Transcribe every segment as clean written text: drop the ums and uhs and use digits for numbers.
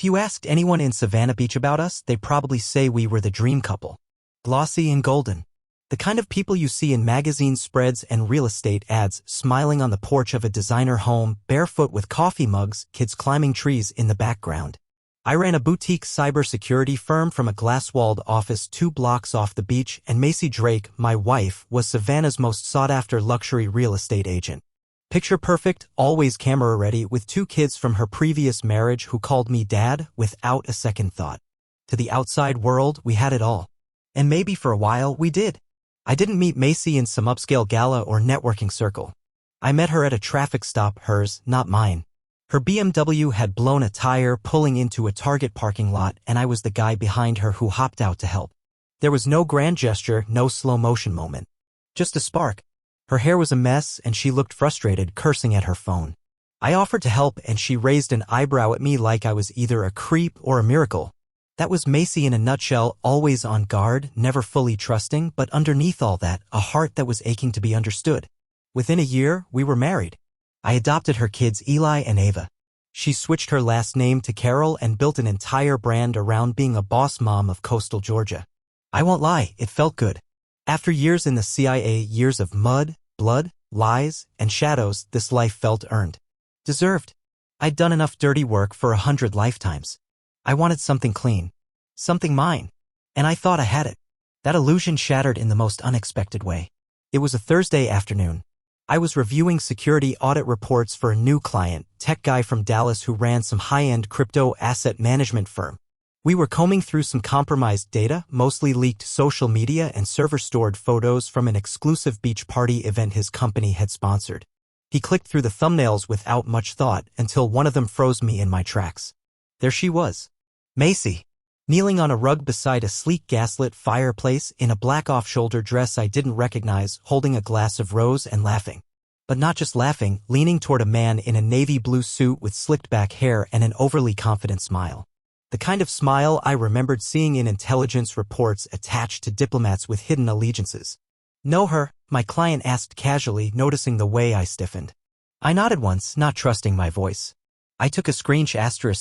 If you asked anyone in Savannah Beach about us, they'd probably say we were the dream couple. Glossy and golden. The kind of people you see in magazine spreads and real estate ads, smiling on the porch of a designer home, barefoot with coffee mugs, kids climbing trees in the background. I ran a boutique cybersecurity firm from a glass-walled office 2 blocks off the beach, and Macy Drake, my wife, was Savannah's most sought-after luxury real estate agent. Picture perfect, always camera ready, with 2 kids from her previous marriage who called me dad without a second thought. To the outside world, we had it all. And maybe for a while, we did. I didn't meet Macy in some upscale gala or networking circle. I met her at a traffic stop, hers, not mine. Her BMW had blown a tire pulling into a Target parking lot, and I was the guy behind her who hopped out to help. There was no grand gesture, no slow motion moment. Just a spark. Her hair was a mess, and she looked frustrated, cursing at her phone. I offered to help, and she raised an eyebrow at me like I was either a creep or a miracle. That was Macy in a nutshell, always on guard, never fully trusting, but underneath all that, a heart that was aching to be understood. Within a year, we were married. I adopted her kids Eli and Ava. She switched her last name to Carol and built an entire brand around being a boss mom of coastal Georgia. I won't lie, it felt good. After years in the CIA, years of mud, blood, lies, and shadows, this life felt earned. Deserved. I'd done enough dirty work for 100 lifetimes. I wanted something clean. Something mine. And I thought I had it. That illusion shattered in the most unexpected way. It was a Thursday afternoon. I was reviewing security audit reports for a new client, tech guy from Dallas who ran some high-end crypto asset management firm. We were combing through some compromised data, mostly leaked social media and server-stored photos from an exclusive beach party event his company had sponsored. He clicked through the thumbnails without much thought until one of them froze me in my tracks. There she was. Macy. Kneeling on a rug beside a sleek gaslit fireplace in a black off-shoulder dress I didn't recognize, holding a glass of rose and laughing. But not just laughing, leaning toward a man in a navy blue suit with slicked-back hair and an overly confident smile. The kind of smile I remembered seeing in intelligence reports attached to diplomats with hidden allegiances. Know her? My client asked casually, noticing the way I stiffened. I nodded once, not trusting my voice. I took a screech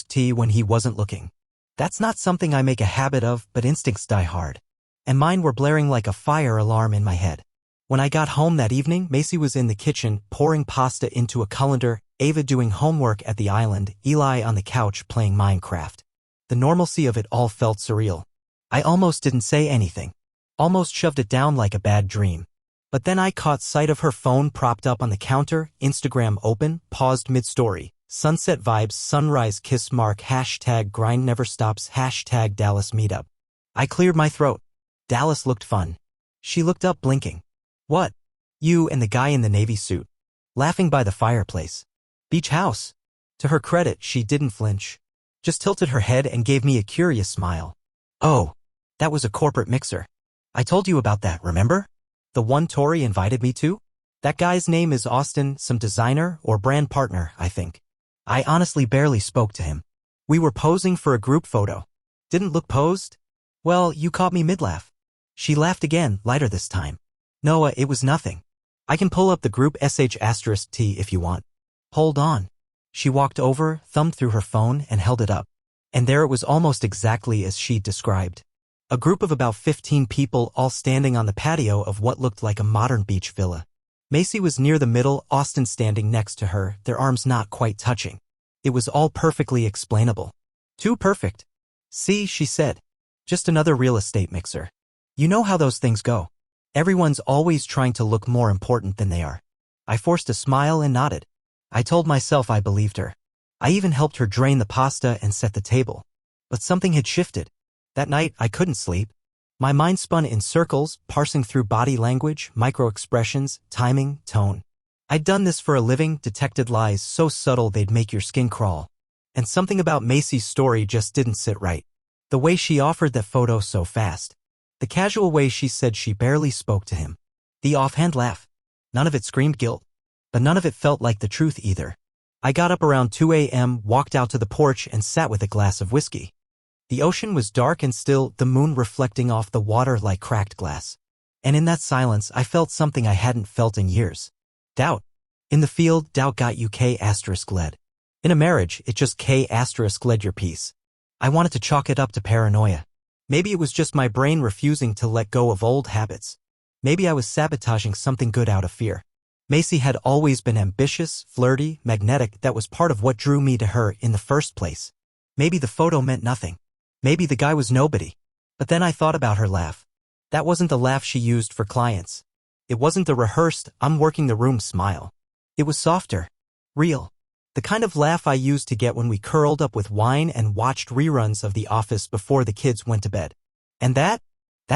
*T when he wasn't looking. That's not something I make a habit of, but instincts die hard. And mine were blaring like a fire alarm in my head. When I got home that evening, Macy was in the kitchen, pouring pasta into a colander, Ava doing homework at the island, Eli on the couch playing Minecraft. The normalcy of it all felt surreal. I almost didn't say anything. Almost shoved it down like a bad dream. But then I caught sight of her phone propped up on the counter, Instagram open, paused mid-story. Sunset vibes, sunrise kiss mark, #grind never stops, #Dallas meetup. I cleared my throat. Dallas looked fun. She looked up blinking. What? You and the guy in the navy suit. Laughing by the fireplace. Beach house. To her credit, she didn't flinch. Just tilted her head and gave me a curious smile. Oh, that was a corporate mixer. I told you about that, remember? The one Tori invited me to? That guy's name is Austin, some designer or brand partner, I think. I honestly barely spoke to him. We were posing for a group photo. Didn't look posed? Well, you caught me mid-laugh. She laughed again, lighter this time. Noah, it was nothing. I can pull up the group *T if you want. Hold on. She walked over, thumbed through her phone, and held it up. And there it was, almost exactly as she'd described. A group of about 15 people all standing on the patio of what looked like a modern beach villa. Macy was near the middle, Austin standing next to her, their arms not quite touching. It was all perfectly explainable. Too perfect. See, she said. Just another real estate mixer. You know how those things go. Everyone's always trying to look more important than they are. I forced a smile and nodded. I told myself I believed her. I even helped her drain the pasta and set the table. But something had shifted. That night, I couldn't sleep. My mind spun in circles, parsing through body language, micro-expressions, timing, tone. I'd done this for a living, detected lies so subtle they'd make your skin crawl. And something about Macy's story just didn't sit right. The way she offered that photo so fast. The casual way she said she barely spoke to him. The offhand laugh. None of it screamed guilt. But none of it felt like the truth either. I got up around 2 a.m., walked out to the porch, and sat with a glass of whiskey. The ocean was dark and still, the moon reflecting off the water like cracked glass. And in that silence, I felt something I hadn't felt in years. Doubt. In the field, doubt got you K*led. In a marriage, it just K*led your peace. I wanted to chalk it up to paranoia. Maybe it was just my brain refusing to let go of old habits. Maybe I was sabotaging something good out of fear. Macy had always been ambitious, flirty, magnetic. That was part of what drew me to her in the first place. Maybe the photo meant nothing. Maybe the guy was nobody. But then I thought about her laugh. That wasn't the laugh she used for clients. It wasn't the rehearsed, I'm working the room smile. It was softer. Real. The kind of laugh I used to get when we curled up with wine and watched reruns of The Office before the kids went to bed. And that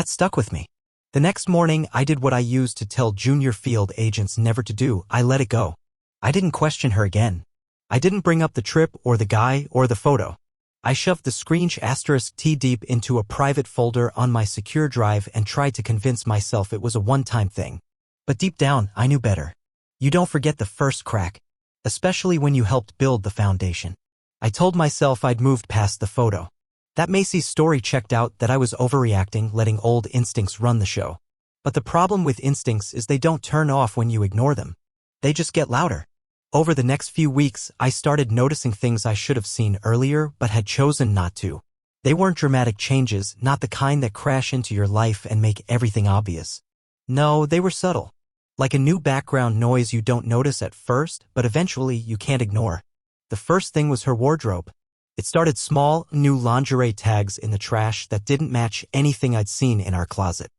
stuck with me. The next morning, I did what I used to tell junior field agents never to do. I let it go. I didn't question her again. I didn't bring up the trip or the guy or the photo. I shoved the screenshot *T deep into a private folder on my secure drive and tried to convince myself it was a one-time thing. But deep down, I knew better. You don't forget the first crack, especially when you helped build the foundation. I told myself I'd moved past the photo. That Macy's story checked out, that I was overreacting, letting old instincts run the show. But the problem with instincts is they don't turn off when you ignore them. They just get louder. Over the next few weeks, I started noticing things I should have seen earlier but had chosen not to. They weren't dramatic changes, not the kind that crash into your life and make everything obvious. No, they were subtle. Like a new background noise you don't notice at first, but eventually you can't ignore. The first thing was her wardrobe. It started small, new lingerie tags in the trash that didn't match anything I'd seen in our closet.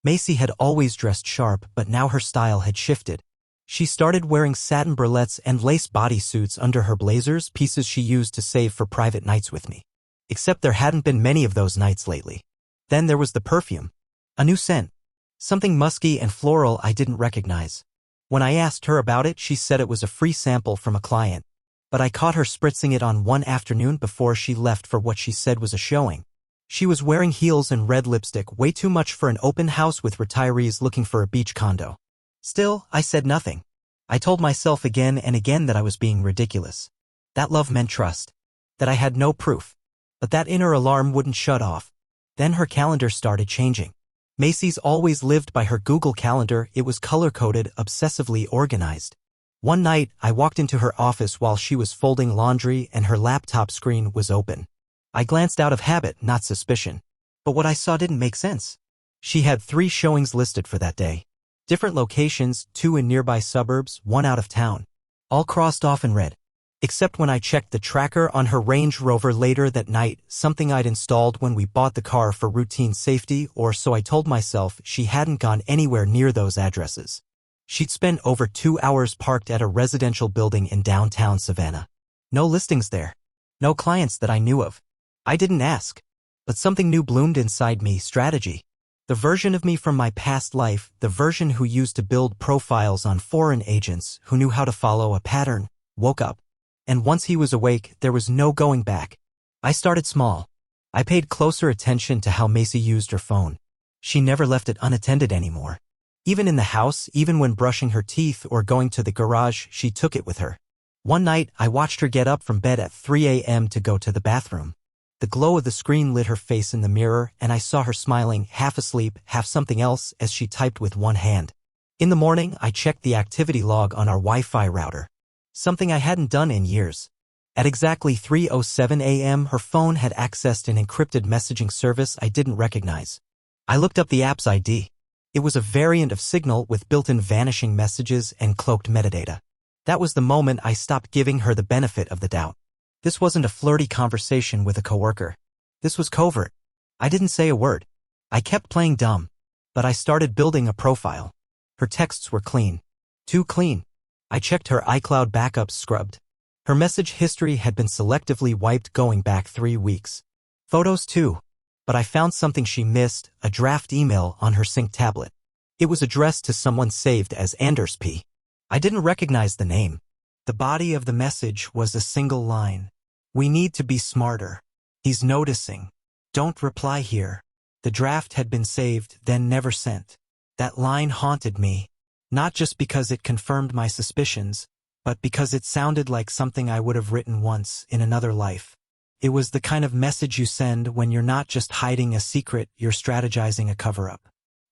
Macy had always dressed sharp, but now her style had shifted. She started wearing satin bralettes and lace bodysuits under her blazers, pieces she used to save for private nights with me. Except there hadn't been many of those nights lately. Then there was the perfume. A new scent. Something musky and floral I didn't recognize. When I asked her about it, she said it was a free sample from a client. But I caught her spritzing it on one afternoon before she left for what she said was a showing. She was wearing heels and red lipstick, way too much for an open house with retirees looking for a beach condo. Still, I said nothing. I told myself again and again that I was being ridiculous. That love meant trust. That I had no proof. But that inner alarm wouldn't shut off. Then her calendar started changing. Macy's always lived by her Google Calendar. It was color-coded, obsessively organized. One night, I walked into her office while she was folding laundry and her laptop screen was open. I glanced out of habit, not suspicion. But what I saw didn't make sense. She had 3 showings listed for that day. Different locations, 2 in nearby suburbs, 1 out of town. All crossed off in red. Except when I checked the tracker on her Range Rover later that night, something I'd installed when we bought the car for routine safety, or so I told myself. She hadn't gone anywhere near those addresses. She'd spent over 2 hours parked at a residential building in downtown Savannah. No listings there. No clients that I knew of. I didn't ask. But something new bloomed inside me, strategy. The version of me from my past life, the version who used to build profiles on foreign agents, who knew how to follow a pattern, woke up. And once he was awake, there was no going back. I started small. I paid closer attention to how Macy used her phone. She never left it unattended anymore. Even in the house, even when brushing her teeth or going to the garage, she took it with her. One night, I watched her get up from bed at 3 a.m. to go to the bathroom. The glow of the screen lit her face in the mirror, and I saw her smiling, half asleep, half something else, as she typed with one hand. In the morning, I checked the activity log on our Wi-Fi router. Something I hadn't done in years. At exactly 3:07 a.m., her phone had accessed an encrypted messaging service I didn't recognize. I looked up the app's ID. It was a variant of Signal with built-in vanishing messages and cloaked metadata. That was the moment I stopped giving her the benefit of the doubt. This wasn't a flirty conversation with a coworker. This was covert. I didn't say a word. I kept playing dumb. But I started building a profile. Her texts were clean. Too clean. I checked her iCloud backups scrubbed. Her message history had been selectively wiped going back 3 weeks. Photos too. But I found something she missed, a draft email on her sync tablet. It was addressed to someone saved as Endorse P. I didn't recognize the name. The body of the message was a single line. "We need to be smarter. He's noticing. Don't reply here." The draft had been saved, then never sent. That line haunted me. Not just because it confirmed my suspicions, but because it sounded like something I would have written once in another life. It was the kind of message you send when you're not just hiding a secret, you're strategizing a cover-up.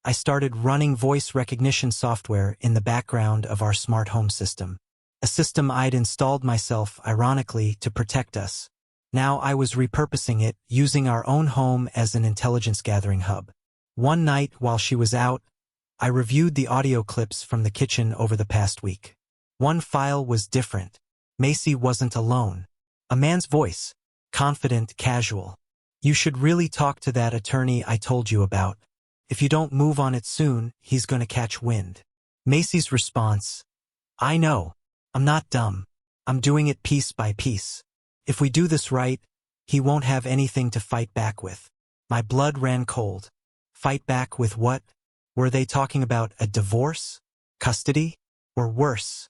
I started running voice recognition software in the background of our smart home system. A system I'd installed myself, ironically, to protect us. Now I was repurposing it, using our own home as an intelligence-gathering hub. One night, while she was out, I reviewed the audio clips from the kitchen over the past week. One file was different. Macy wasn't alone. A man's voice. Confident, casual. "You should really talk to that attorney I told you about. If you don't move on it soon, he's gonna catch wind." Macy's response. "I know. I'm not dumb. I'm doing it piece by piece. If we do this right, he won't have anything to fight back with." My blood ran cold. Fight back with what? Were they talking about a divorce? Custody? Or worse?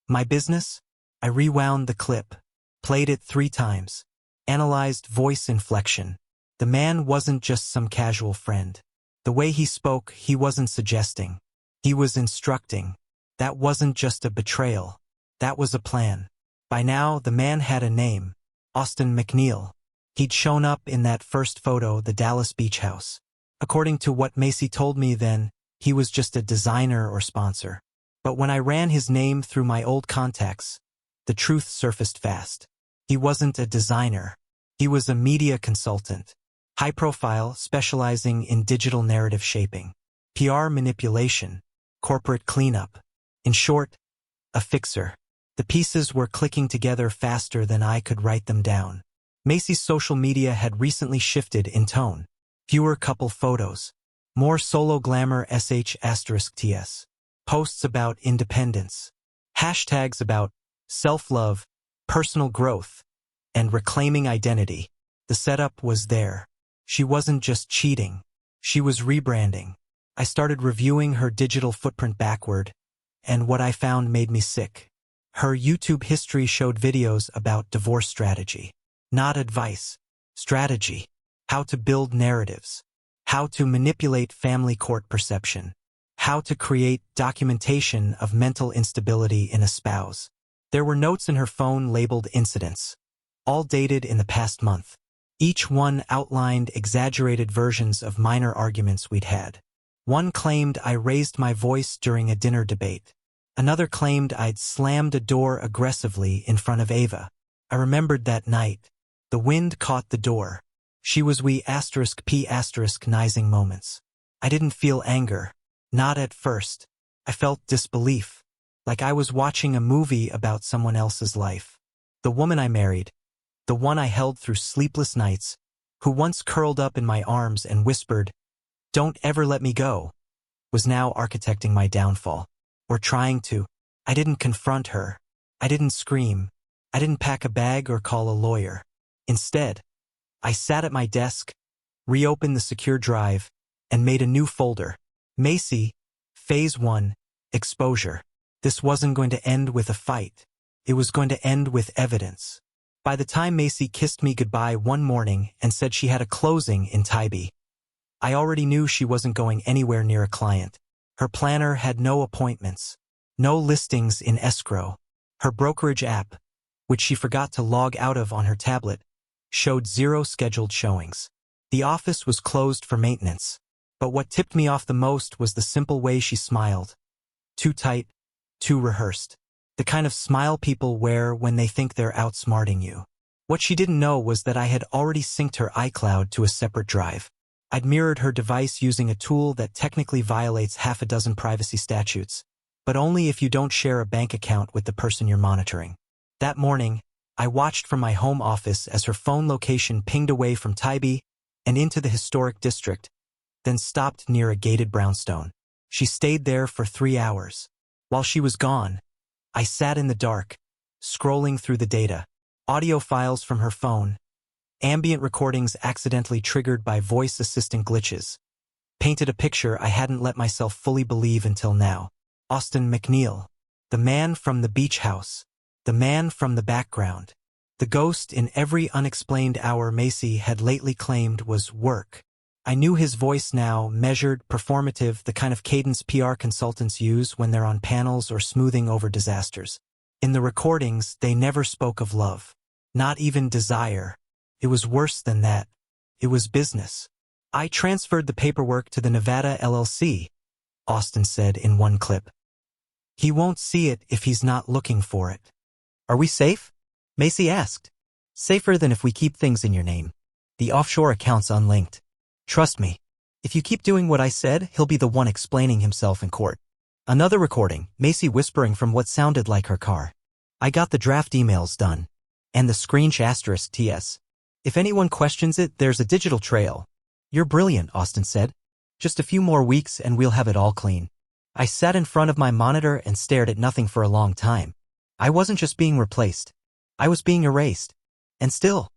My business? I rewound the clip, played it 3 times, analyzed voice inflection. The man wasn't just some casual friend. The way he spoke, he wasn't suggesting. He was instructing. That wasn't just a betrayal. That was a plan. By now, the man had a name. Austin McNeil. He'd shown up in that first photo, the Dallas beach house. According to what Macy told me then, he was just a designer or sponsor. But when I ran his name through my old contacts, the truth surfaced fast. He wasn't a designer. He was a media consultant. High profile, specializing in digital narrative shaping, PR manipulation, corporate cleanup. In short, a fixer. The pieces were clicking together faster than I could write them down. Macy's social media had recently shifted in tone. Fewer couple photos. More solo glamour sh*ts. Posts about independence. Hashtags about self-love, personal growth, and reclaiming identity. The setup was there. She wasn't just cheating. She was rebranding. I started reviewing her digital footprint backward, and what I found made me sick. Her YouTube history showed videos about divorce strategy. Not advice. Strategy. How to build narratives. How to manipulate family court perception. How to create documentation of mental instability in a spouse. There were notes in her phone labeled incidents, all dated in the past month. Each one outlined exaggerated versions of minor arguments we'd had. One claimed I raised my voice during a dinner debate. Another claimed I'd slammed a door aggressively in front of Ava. I remembered that night. The wind caught the door. She was *p*nizing moments. I didn't feel anger. Not at first. I felt disbelief. Like I was watching a movie about someone else's life. The woman I married, the one I held through sleepless nights, who once curled up in my arms and whispered, "Don't ever let me go," was now architecting my downfall. Or trying to. I didn't confront her. I didn't scream. I didn't pack a bag or call a lawyer. Instead, I sat at my desk, reopened the secure drive, and made a new folder. Macy, Phase 1, Exposure. This wasn't going to end with a fight. It was going to end with evidence. By the time Macy kissed me goodbye one morning and said she had a closing in Tybee, I already knew she wasn't going anywhere near a client. Her planner had no appointments, no listings in escrow. Her brokerage app, which she forgot to log out of on her tablet, showed 0 scheduled showings. The office was closed for maintenance. But what tipped me off the most was the simple way she smiled. Too tight, too rehearsed. The kind of smile people wear when they think they're outsmarting you. What she didn't know was that I had already synced her iCloud to a separate drive. I'd mirrored her device using a tool that technically violates half a dozen privacy statutes, but only if you don't share a bank account with the person you're monitoring. That morning, I watched from my home office as her phone location pinged away from Tybee and into the historic district, then stopped near a gated brownstone. She stayed there for 3 hours. While she was gone, I sat in the dark, scrolling through the data, audio files from her phone, ambient recordings accidentally triggered by voice assistant glitches, painted a picture I hadn't let myself fully believe until now. Austin McNeil, the man from the beach house, the man from the background, the ghost in every unexplained hour Macy had lately claimed was work. I knew his voice now, measured, performative, the kind of cadence PR consultants use when they're on panels or smoothing over disasters. In the recordings, they never spoke of love. Not even desire. It was worse than that. It was business. "I transferred the paperwork to the Nevada LLC," Austin said in one clip. "He won't see it if he's not looking for it." "Are we safe?" Macy asked. Safer than if we keep things in your name. The offshore account's unlinked. Trust me. If you keep doing what I said, he'll be the one explaining himself in court. Another recording, Macy whispering from what sounded like her car. I got the draft emails done. And the screensh *TS. If anyone questions it, there's a digital trail. You're brilliant, Austin said. Just a few more weeks and we'll have it all clean. I sat in front of my monitor and stared at nothing for a long time. I wasn't just being replaced. I was being erased. And still,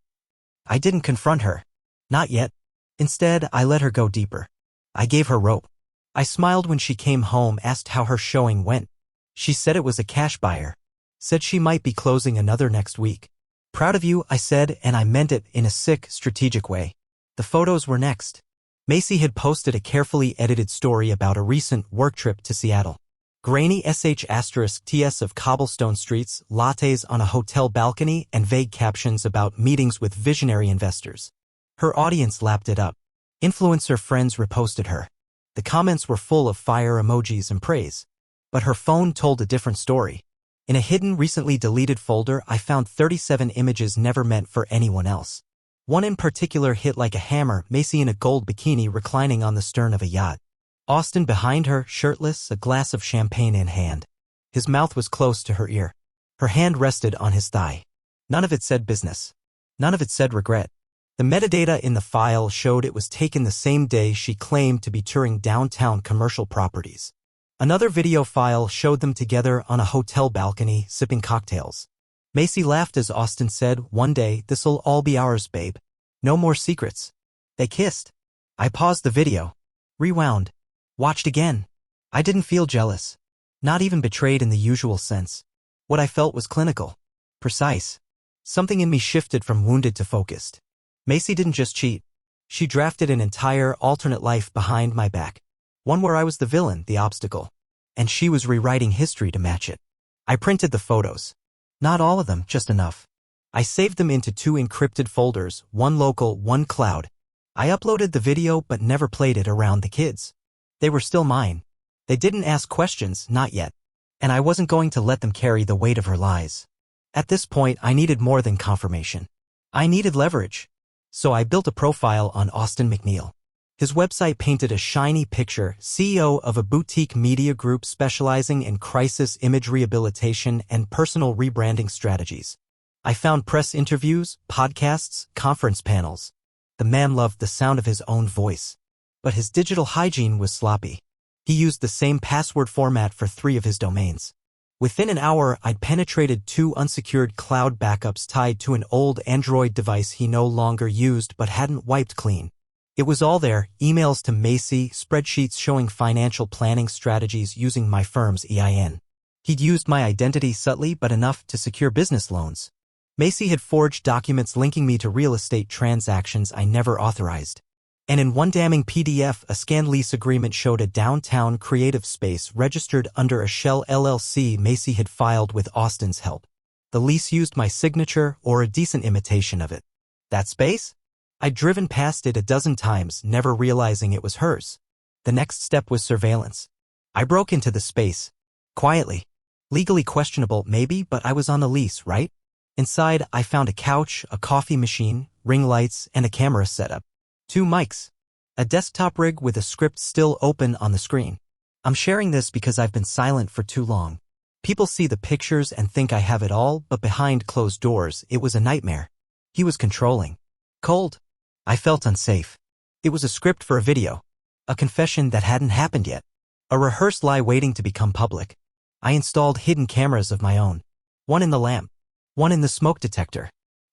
I didn't confront her. Not yet. Instead, I let her go deeper. I gave her rope. I smiled when she came home, asked how her showing went. She said it was a cash buyer. Said she might be closing another next week. Proud of you, I said, and I meant it in a sick, strategic way. The photos were next. Macy had posted a carefully edited story about a recent work trip to Seattle. Grainy *TS of cobblestone streets, lattes on a hotel balcony, and vague captions about meetings with visionary investors. Her audience lapped it up. Influencer friends reposted her. The comments were full of fire emojis and praise. But her phone told a different story. In a hidden, recently deleted folder, I found 37 images never meant for anyone else. One in particular hit like a hammer, Macy in a gold bikini reclining on the stern of a yacht. Austin behind her, shirtless, a glass of champagne in hand. His mouth was close to her ear. Her hand rested on his thigh. None of it said business. None of it said regret. The metadata in the file showed it was taken the same day she claimed to be touring downtown commercial properties. Another video file showed them together on a hotel balcony, sipping cocktails. Macy laughed as Austin said, "One day, this'll all be ours, babe. No more secrets." They kissed. I paused the video. Rewound. Watched again. I didn't feel jealous. Not even betrayed in the usual sense. What I felt was clinical. Precise. Something in me shifted from wounded to focused. Macy didn't just cheat. She drafted an entire alternate life behind my back. One where I was the villain, the obstacle. And she was rewriting history to match it. I printed the photos. Not all of them, just enough. I saved them into 2 encrypted folders, one local, one cloud. I uploaded the video but never played it around the kids. They were still mine. They didn't ask questions, not yet. And I wasn't going to let them carry the weight of her lies. At this point, I needed more than confirmation. I needed leverage. So I built a profile on Austin McNeil. His website painted a shiny picture, CEO of a boutique media group specializing in crisis image rehabilitation and personal rebranding strategies. I found press interviews, podcasts, conference panels. The man loved the sound of his own voice. But his digital hygiene was sloppy. He used the same password format for 3 of his domains. Within an hour, I'd penetrated 2 unsecured cloud backups tied to an old Android device he no longer used but hadn't wiped clean. It was all there, emails to Macy, spreadsheets showing financial planning strategies using my firm's EIN. He'd used my identity subtly but enough to secure business loans. Macy had forged documents linking me to real estate transactions I never authorized. And in one damning PDF, a scanned lease agreement showed a downtown creative space registered under a shell LLC Macy had filed with Austin's help. The lease used my signature or a decent imitation of it. That space? I'd driven past it a dozen times, never realizing it was hers. The next step was surveillance. I broke into the space. Quietly. Legally questionable, maybe, but I was on the lease, right? Inside, I found a couch, a coffee machine, ring lights, and a camera setup. 2 mics. A desktop rig with a script still open on the screen. I'm sharing this because I've been silent for too long. People see the pictures and think I have it all, but behind closed doors, it was a nightmare. He was controlling. Cold. I felt unsafe. It was a script for a video. A confession that hadn't happened yet. A rehearsed lie waiting to become public. I installed hidden cameras of my own. One in the lamp. One in the smoke detector.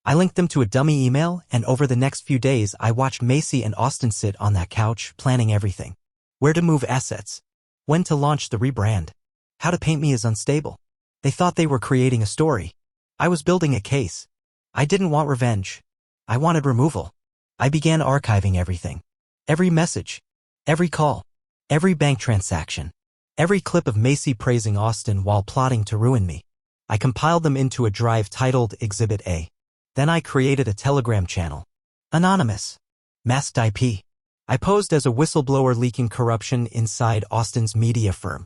I linked them to a dummy email, and over the next few days I watched Macy and Austin sit on that couch, planning everything. Where to move assets. When to launch the rebrand. How to paint me as unstable. They thought they were creating a story. I was building a case. I didn't want revenge. I wanted removal. I began archiving everything. Every message. Every call. Every bank transaction. Every clip of Macy praising Austin while plotting to ruin me. I compiled them into a drive titled Exhibit A. Then I created a Telegram channel. Anonymous. Masked IP. I posed as a whistleblower leaking corruption inside Austin's media firm.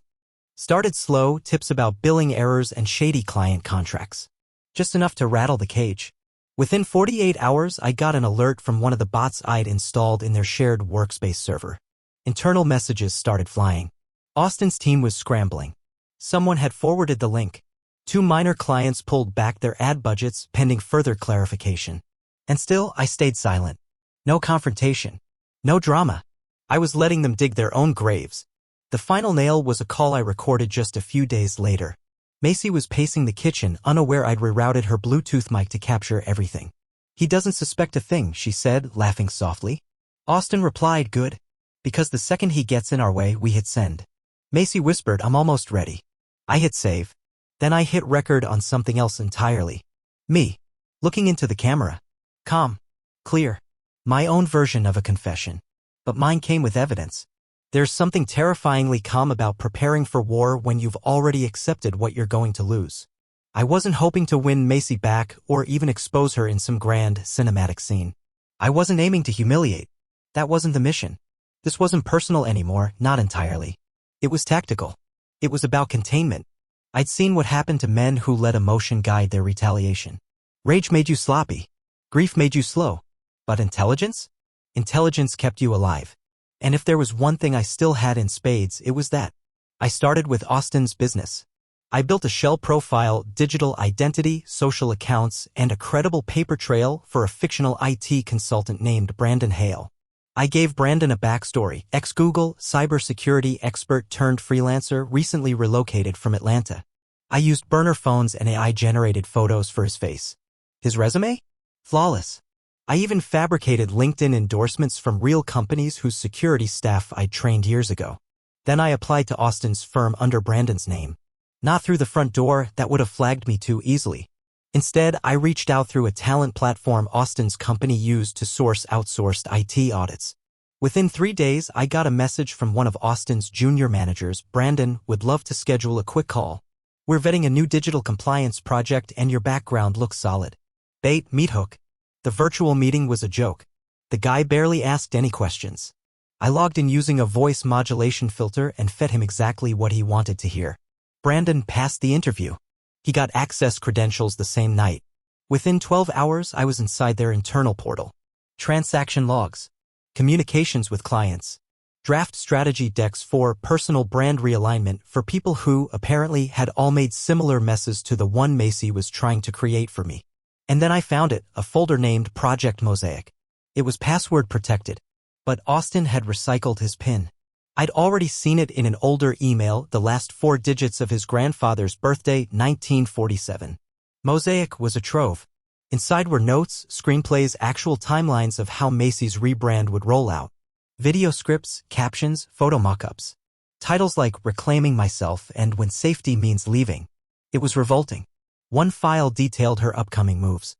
Started slow, tips about billing errors and shady client contracts. Just enough to rattle the cage. Within 48 hours, I got an alert from one of the bots I'd installed in their shared workspace server. Internal messages started flying. Austin's team was scrambling. Someone had forwarded the link. 2 minor clients pulled back their ad budgets pending further clarification. And still, I stayed silent. No confrontation. No drama. I was letting them dig their own graves. The final nail was a call I recorded just a few days later. Macy was pacing the kitchen, unaware I'd rerouted her Bluetooth mic to capture everything. "He doesn't suspect a thing," she said, laughing softly. Austin replied, "Good. Because the second he gets in our way, we hit send." Macy whispered, "I'm almost ready." I hit save. Then I hit record on something else entirely. Me. Looking into the camera. Calm. Clear. My own version of a confession. But mine came with evidence. There's something terrifyingly calm about preparing for war when you've already accepted what you're going to lose. I wasn't hoping to win Macy back or even expose her in some grand, cinematic scene. I wasn't aiming to humiliate. That wasn't the mission. This wasn't personal anymore, not entirely. It was tactical. It was about containment. I'd seen what happened to men who let emotion guide their retaliation. Rage made you sloppy. Grief made you slow. But intelligence? Intelligence kept you alive. And if there was one thing I still had in spades, it was that. I started with Austin's business. I built a shell profile, digital identity, social accounts, and a credible paper trail for a fictional IT consultant named Brandon Hale. I gave Brandon a backstory, ex-Google, cybersecurity expert turned freelancer, recently relocated from Atlanta. I used burner phones and AI-generated photos for his face. His resume? Flawless. I even fabricated LinkedIn endorsements from real companies whose security staff I'd trained years ago. Then I applied to Austin's firm under Brandon's name. Not through the front door, that would have flagged me too easily. Instead, I reached out through a talent platform Austin's company used to source outsourced IT audits. Within 3 days, I got a message from one of Austin's junior managers. "Brandon would love to schedule a quick call. We're vetting a new digital compliance project and your background looks solid." Bait, meat hook. The virtual meeting was a joke. The guy barely asked any questions. I logged in using a voice modulation filter and fed him exactly what he wanted to hear. Brandon passed the interview. He got access credentials the same night. Within 12 hours, I was inside their internal portal. Transaction logs. Communications with clients. Draft strategy decks for personal brand realignment for people who, apparently, had all made similar messes to the one Macy was trying to create for me. And then I found it, a folder named Project Mosaic. It was password protected. But Austin had recycled his PIN. I'd already seen it in an older email, the last 4 digits of his grandfather's birthday, 1947. Mosaic was a trove. Inside were notes, screenplays, actual timelines of how Macy's rebrand would roll out. Video scripts, captions, photo mock-ups. Titles like Reclaiming Myself and When Safety Means Leaving. It was revolting. One file detailed her upcoming moves.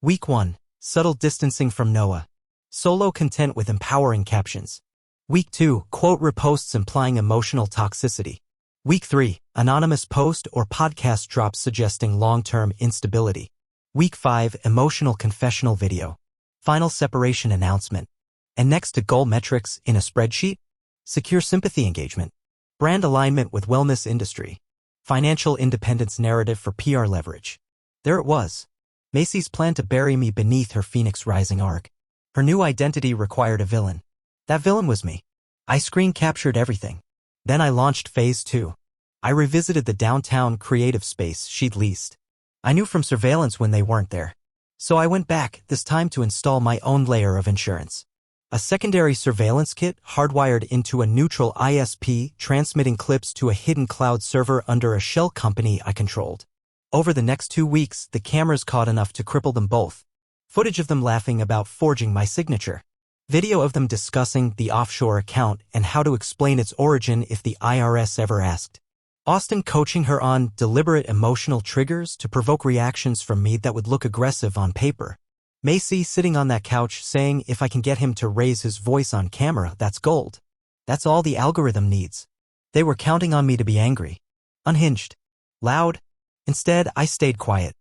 Week 1. Subtle distancing from Noah. Solo content with empowering captions. Week 2. Quote reposts implying emotional toxicity. Week 3. Anonymous post or podcast drops suggesting long-term instability. Week 5. Emotional confessional video. Final separation announcement. And next to goal metrics in a spreadsheet? Secure sympathy engagement. Brand alignment with wellness industry. Financial independence narrative for PR leverage. There it was. Macy's plan to bury me beneath her Phoenix Rising arc. Her new identity required a villain. That villain was me. I screen captured everything. Then I launched Phase 2. I revisited the downtown creative space she'd leased. I knew from surveillance when they weren't there. So I went back, this time to install my own layer of insurance. A secondary surveillance kit hardwired into a neutral ISP, transmitting clips to a hidden cloud server under a shell company I controlled. Over the next 2 weeks, the cameras caught enough to cripple them both. Footage of them laughing about forging my signature. Video of them discussing the offshore account and how to explain its origin if the IRS ever asked. Austin coaching her on deliberate emotional triggers to provoke reactions from me that would look aggressive on paper. Macy sitting on that couch saying if I can get him to raise his voice on camera, that's gold. That's all the algorithm needs. They were counting on me to be angry. Unhinged. Loud. Instead, I stayed quiet.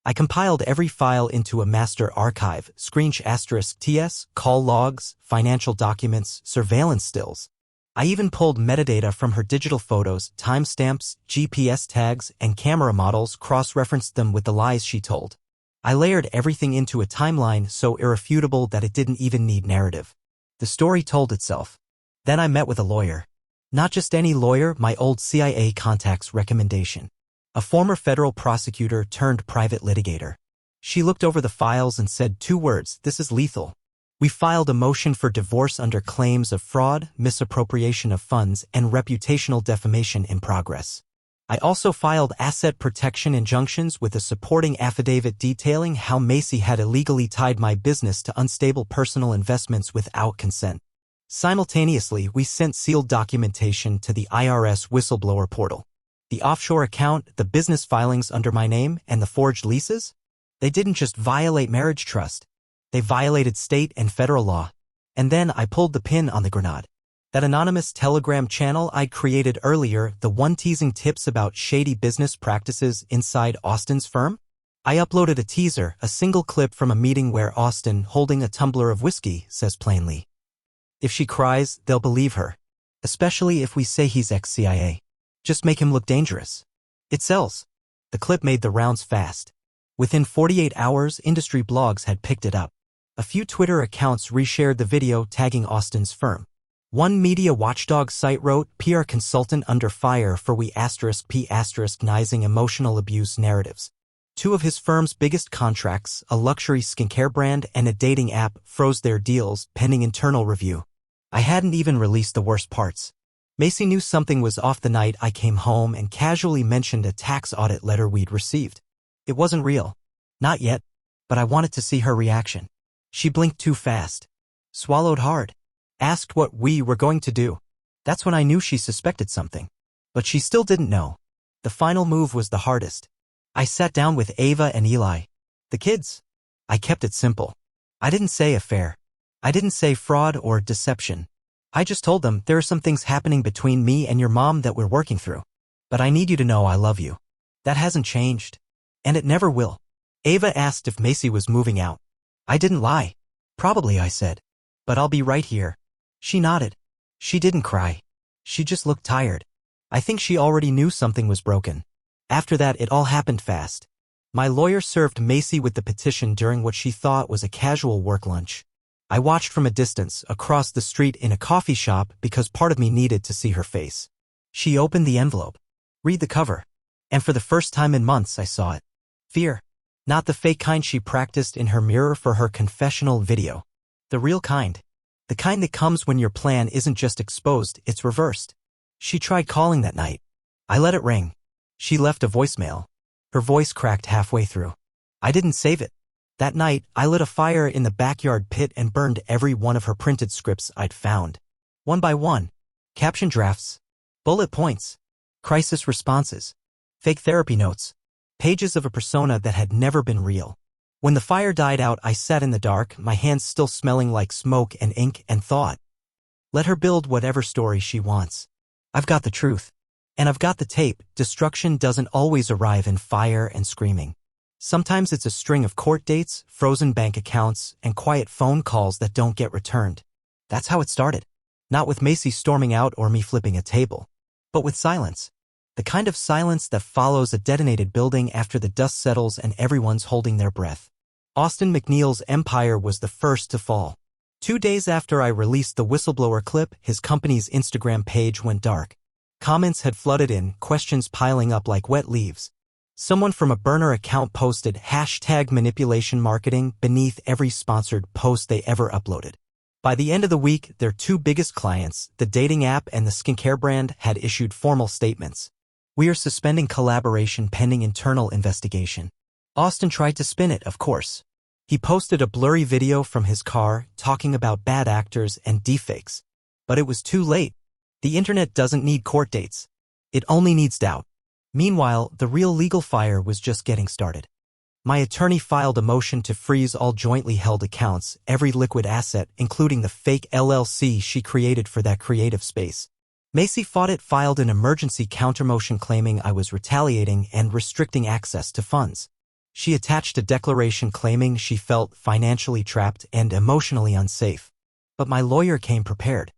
I compiled every file into a master archive, *TS, call logs, financial documents, surveillance stills. I even pulled metadata from her digital photos, timestamps, GPS tags, and camera models, cross-referenced them with the lies she told. I layered everything into a timeline so irrefutable that it didn't even need narrative. The story told itself. Then I met with a lawyer. Not just any lawyer, my old CIA contact's recommendation. A former federal prosecutor turned private litigator. She looked over the files and said 2 words, "This is lethal." We filed a motion for divorce under claims of fraud, misappropriation of funds, and reputational defamation in progress. I also filed asset protection injunctions with a supporting affidavit detailing how Macy had illegally tied my business to unstable personal investments without consent. Simultaneously, we sent sealed documentation to the IRS whistleblower portal. The offshore account, the business filings under my name, and the forged leases? They didn't just violate marriage trust. They violated state and federal law. And then I pulled the pin on the grenade. That anonymous Telegram channel I'd created earlier, the one teasing tips about shady business practices inside Austin's firm? I uploaded a teaser, a single clip from a meeting where Austin, holding a tumbler of whiskey, says plainly, "If she cries, they'll believe her. Especially if we say he's ex-CIA. Just make him look dangerous." It sells. The clip made the rounds fast. Within 48 hours, industry blogs had picked it up. A few Twitter accounts reshared the video tagging Austin's firm. One media watchdog site wrote, "PR consultant under fire for *P***nizing emotional abuse narratives." 2 of his firm's biggest contracts, a luxury skincare brand and a dating app, froze their deals pending internal review. I hadn't even released the worst parts. Macy knew something was off the night I came home and casually mentioned a tax audit letter we'd received. It wasn't real. Not yet. But I wanted to see her reaction. She blinked too fast. Swallowed hard. Asked what we were going to do. That's when I knew she suspected something. But she still didn't know. The final move was the hardest. I sat down with Ava and Eli. The kids. I kept it simple. I didn't say affair. I didn't say fraud or deception. I just told them there are some things happening between me and your mom that we're working through. But I need you to know I love you. That hasn't changed. And it never will. Ava asked if Macy was moving out. I didn't lie. Probably, I said. But I'll be right here. She nodded. She didn't cry. She just looked tired. I think she already knew something was broken. After that, it all happened fast. My lawyer served Macy with the petition during what she thought was a casual work lunch. I watched from a distance, across the street in a coffee shop, because part of me needed to see her face. She opened the envelope. Read the cover. And for the first time in months, I saw it. Fear. Not the fake kind she practiced in her mirror for her confessional video. The real kind. The kind that comes when your plan isn't just exposed, it's reversed. She tried calling that night. I let it ring. She left a voicemail. Her voice cracked halfway through. I didn't save it. That night, I lit a fire in the backyard pit and burned every one of her printed scripts I'd found. One by one. Caption drafts. Bullet points. Crisis responses. Fake therapy notes. Pages of a persona that had never been real. When the fire died out, I sat in the dark, my hands still smelling like smoke and ink, and thought, let her build whatever story she wants. I've got the truth. And I've got the tape. Destruction doesn't always arrive in fire and screaming. Sometimes it's a string of court dates, frozen bank accounts, and quiet phone calls that don't get returned. That's how it started. Not with Macy storming out or me flipping a table, but with silence. The kind of silence that follows a detonated building after the dust settles and everyone's holding their breath. Austin McNeil's empire was the first to fall. 2 days after I released the whistleblower clip, his company's Instagram page went dark. Comments had flooded in, questions piling up like wet leaves. Someone from a burner account posted #manipulation marketing beneath every sponsored post they ever uploaded. By the end of the week, their 2 biggest clients, the dating app and the skincare brand, had issued formal statements. We are suspending collaboration pending internal investigation. Austin tried to spin it, of course. He posted a blurry video from his car talking about bad actors and deepfakes. But it was too late. The internet doesn't need court dates. It only needs doubt. Meanwhile, the real legal fire was just getting started. My attorney filed a motion to freeze all jointly held accounts, every liquid asset, including the fake LLC she created for that creative space. Macy fought it, filed an emergency countermotion claiming I was retaliating and restricting access to funds. She attached a declaration claiming she felt financially trapped and emotionally unsafe. But my lawyer came prepared.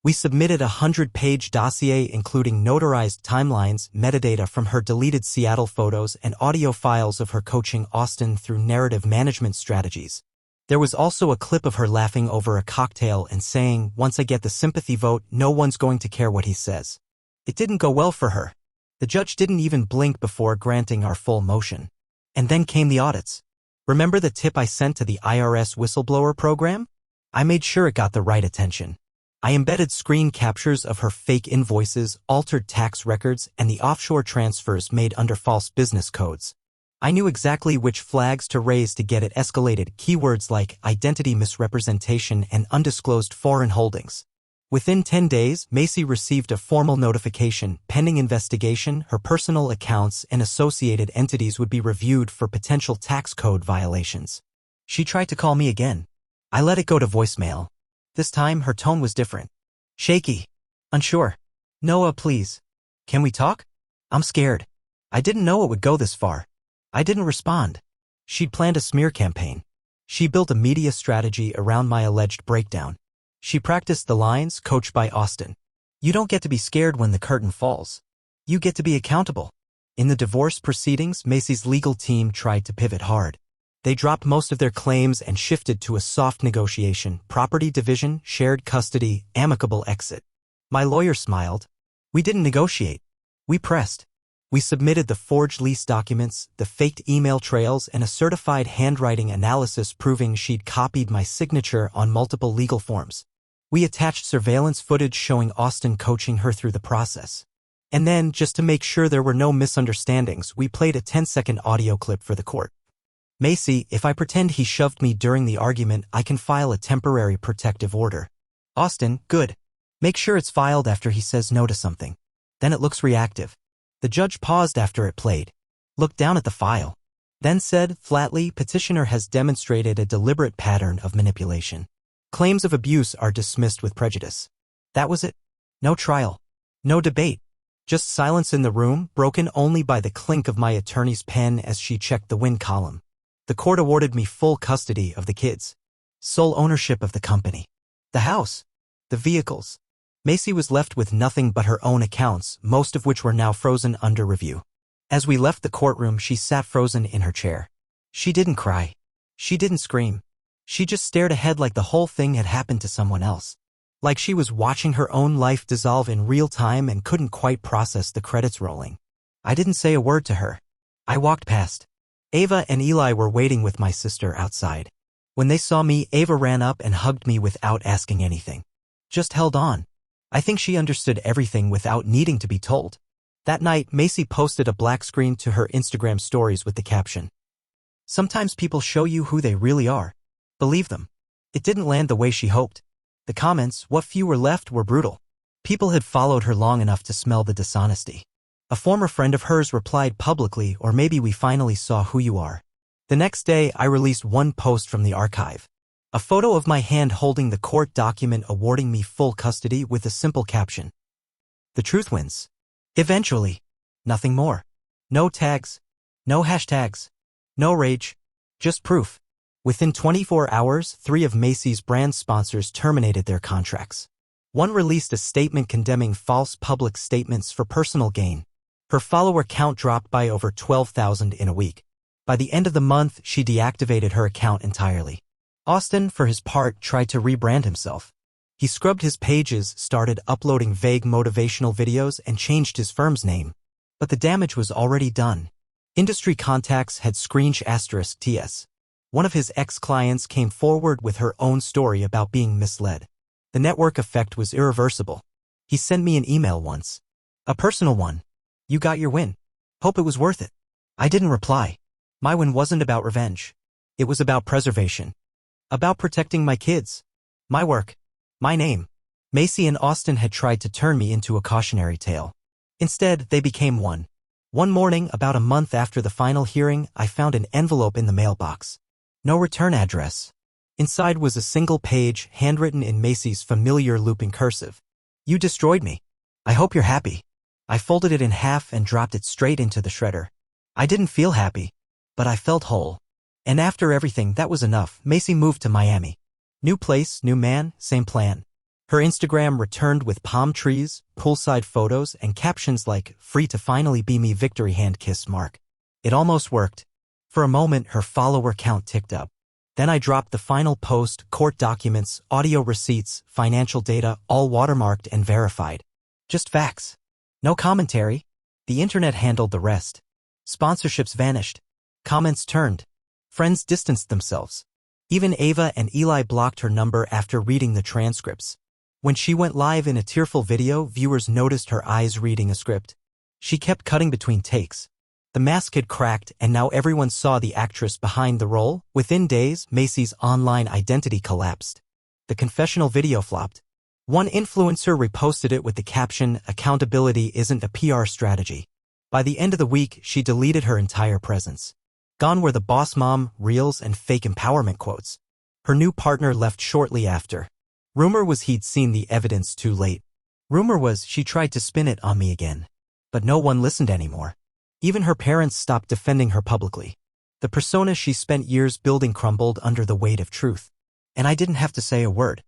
We submitted a 100-page dossier including notarized timelines, metadata from her deleted Seattle photos, and audio files of her coaching Austin through narrative management strategies. There was also a clip of her laughing over a cocktail and saying, "Once I get the sympathy vote, no one's going to care what he says." It didn't go well for her. The judge didn't even blink before granting our full motion. And then came the audits. Remember the tip I sent to the IRS whistleblower program? I made sure it got the right attention. I embedded screen captures of her fake invoices, altered tax records, and the offshore transfers made under false business codes. I knew exactly which flags to raise to get it escalated, keywords like identity misrepresentation and undisclosed foreign holdings. Within 10 days, Macy received a formal notification. Pending investigation, her personal accounts and associated entities would be reviewed for potential tax code violations. She tried to call me again. I let it go to voicemail. This time, her tone was different. Shaky. Unsure. "Noah, please. Can we talk? I'm scared." I didn't know it would go this far. I didn't respond. She'd planned a smear campaign. She built a media strategy around my alleged breakdown. She practiced the lines coached by Austin. "You don't get to be scared when the curtain falls. You get to be accountable." In the divorce proceedings, Macy's legal team tried to pivot hard. They dropped most of their claims and shifted to a soft negotiation: property division, shared custody, amicable exit. My lawyer smiled. We didn't negotiate. We pressed. We submitted the forged lease documents, the faked email trails, and a certified handwriting analysis proving she'd copied my signature on multiple legal forms. We attached surveillance footage showing Austin coaching her through the process. And then, just to make sure there were no misunderstandings, we played a 10-second audio clip for the court. "Macy, if I pretend he shoved me during the argument, I can file a temporary protective order." "Austin, good. Make sure it's filed after he says no to something. Then it looks reactive." The judge paused after it played, looked down at the file, then said flatly, "Petitioner has demonstrated a deliberate pattern of manipulation. Claims of abuse are dismissed with prejudice." That was it. No trial. No debate. Just silence in the room, broken only by the clink of my attorney's pen as she checked the win column. The court awarded me full custody of the kids. Sole ownership of the company. The house. The vehicles. Macy was left with nothing but her own accounts, most of which were now frozen under review. As we left the courtroom, she sat frozen in her chair. She didn't cry. She didn't scream. She just stared ahead like the whole thing had happened to someone else. Like she was watching her own life dissolve in real time and couldn't quite process the credits rolling. I didn't say a word to her. I walked past. Ava and Eli were waiting with my sister outside. When they saw me, Ava ran up and hugged me without asking anything. Just held on. I think she understood everything without needing to be told. That night, Macy posted a black screen to her Instagram stories with the caption, "Sometimes people show you who they really are. Believe them." It didn't land the way she hoped. The comments, what few were left, were brutal. People had followed her long enough to smell the dishonesty. A former friend of hers replied publicly, "Or maybe we finally saw who you are." The next day, I released one post from the archive. A photo of my hand holding the court document awarding me full custody with a simple caption. "The truth wins. Eventually." Nothing more. No tags. No hashtags. No rage. Just proof. Within 24 hours, 3 of Macy's brand sponsors terminated their contracts. One released a statement condemning false public statements for personal gain. Her follower count dropped by over 12,000 in a week. By the end of the month, she deactivated her account entirely. Austin, for his part, tried to rebrand himself. He scrubbed his pages, started uploading vague motivational videos, and changed his firm's name. But the damage was already done. Industry contacts had **TS. One of his ex-clients came forward with her own story about being misled. The network effect was irreversible. He sent me an email once. A personal one. "You got your win. Hope it was worth it." I didn't reply. My win wasn't about revenge. It was about preservation. About protecting my kids. My work. My name. Macy and Austin had tried to turn me into a cautionary tale. Instead, they became one. One morning, about a month after the final hearing, I found an envelope in the mailbox. No return address. Inside was a single page, handwritten in Macy's familiar looping cursive. "You destroyed me. I hope you're happy." I folded it in half and dropped it straight into the shredder. I didn't feel happy, but I felt whole. And after everything, that was enough. Macy moved to Miami. New place, new man, same plan. Her Instagram returned with palm trees, poolside photos, and captions like, "Free to finally be me, victory hand kiss mark." It almost worked. For a moment, her follower count ticked up. Then I dropped the final post, court documents, audio receipts, financial data, all watermarked and verified. Just facts. No commentary. The internet handled the rest. Sponsorships vanished. Comments turned. Friends distanced themselves. Even Ava and Eli blocked her number after reading the transcripts. When she went live in a tearful video, viewers noticed her eyes reading a script. She kept cutting between takes. The mask had cracked, and now everyone saw the actress behind the role. Within days, Macy's online identity collapsed. The confessional video flopped. One influencer reposted it with the caption, "Accountability isn't a PR strategy." By the end of the week, she deleted her entire presence. Gone were the boss mom, reels, and fake empowerment quotes. Her new partner left shortly after. Rumor was he'd seen the evidence too late. Rumor was she tried to spin it on me again. But no one listened anymore. Even her parents stopped defending her publicly. The persona she spent years building crumbled under the weight of truth. And I didn't have to say a word.